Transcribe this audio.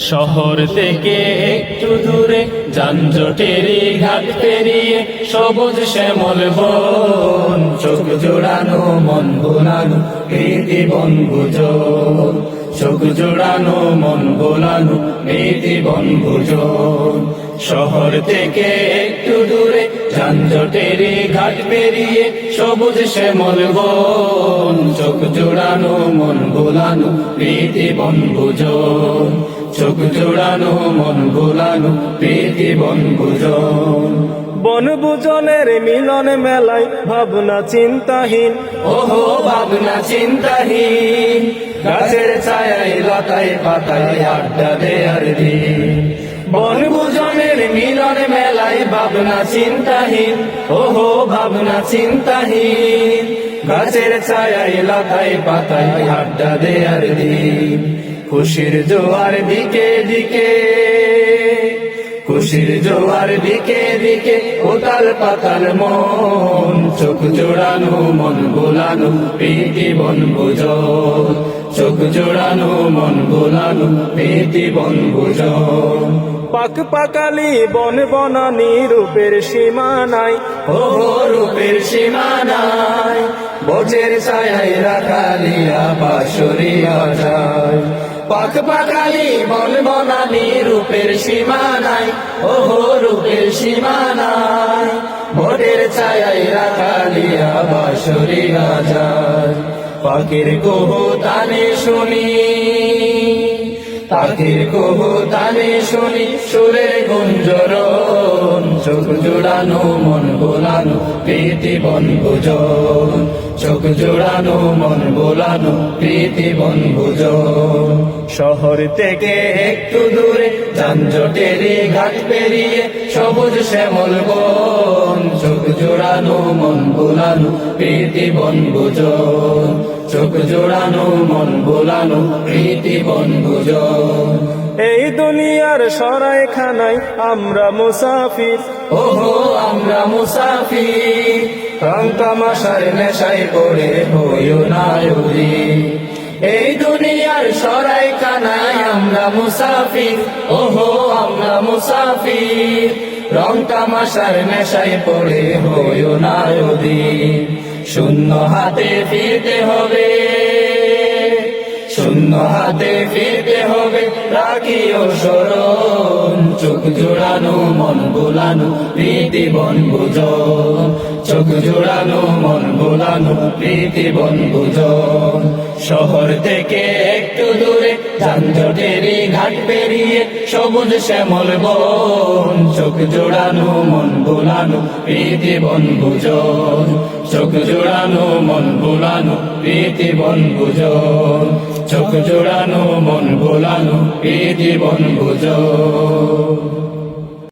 শহর থেকে একটু দূরে যানজটেরই ঘাট পেরিয়ে সবুজ শ্যামল বন, চোখ জোড়ানো মন ভোলানো প্রীতি বনভোজন, চোখ জোড়ানো মন ভোলানো প্রীতি বনভোজন। শহর থেকে একটু দূরে যানজটেরই ঘাট পেরিয়ে সবুজ শ্যামল বন, চোখ জোড়ানো মন ভোলানো প্রীতি বনভোজন, চোখ জোড়ানো মন ভোলানো প্রীতি বনভোজন। বনভোজনের মিলন মেলায় ভাবনা চিন্তাহীন, ওহো ভাবনা চিন্তাহীন, গাছের ছায়ায় লতায় পাতায় আড্ডা দেয়ার দিন। বনভোজনের মিলন মেলায় ভাবনা চিন্তাহীন, ওহো ভাবনা চিন্তাহীন, গাছের ছায়ায় লতায় পাতায় আড্ডা দেয়ার দিন। খুশির জোয়ার দিকে দিকে, খুশির জোয়ার দিকে দিকে উতাল পাতাল মন, চোখ জোড়ানো মন ভোলানো প্রীতি বনভোজন, চোখ জোড়ানো মন ভোলানো প্রীতি বনভোজন। পাক পাকালি বন বনানি রূপের সীমা নাই, ও রূপের সীমা নাই, বটের ছায়ায় রাখালিয়া বাঁশরিয়া যায়। পাক পাকালি বন বনানি রূপের সীমা নাই, ওহো রূপের সীমা নাই, বটের ছায়ায় রাখালিয়া বাঁশরিয়া যায়। পাখির কুহু তানে শুনি, পাখির কুহু তানে শুনি সুরের গুঞ্জরণ, চোখ জোড়ানো মন ভোলানো প্রীতি বনভোজন, চোখ জোড়ানো মন ভোলানো প্রীতি বনভোজন। শহর থেকে একটু দূরে যানজটেরই ঘাট পেরিয়ে সবুজ শ্যামল বন, চোখ জোড়ানো মন ভোলানো প্রীতি বনভোজন, চোখ জোড়ানো মন ভোলানো প্রীতি বনভোজন। এই দুনিয়ার সরাইখানায় আমরা মুসাফির, ওহো আমরা মুসাফির, রং তামাশার নেশায় পড়ে হইও না উরি। এই দুনিয়ার সরাইখানায় আমরা মুসাফির, ওহো আমরা মুসাফির, রং তামাশার নেশায় পড়ে হইও না উরি। শূন্য হাতে ফিরতে হবে, শূন্য হাতে ফিরতে হবে রাখিও স্মরণ, চোখ জোড়ানো মন ভোলানো প্রীতি বনভোজন, চোখ জোড়ানো মন ভোলানো প্রীতি বনভোজন। শহর থেকে একটু দূরে যানজটেরই ঘাট পেরিয়ে সবুজ শ্যামল বন, চোখ জোড়ানো মন ভোলানো প্রীতি বনভোজন, চোখ জোড়ানো মন ভোলানো প্রীতি বনভোজন, চোখ জোড়ানো মন ভোলানো প্রীতি বনভোজন।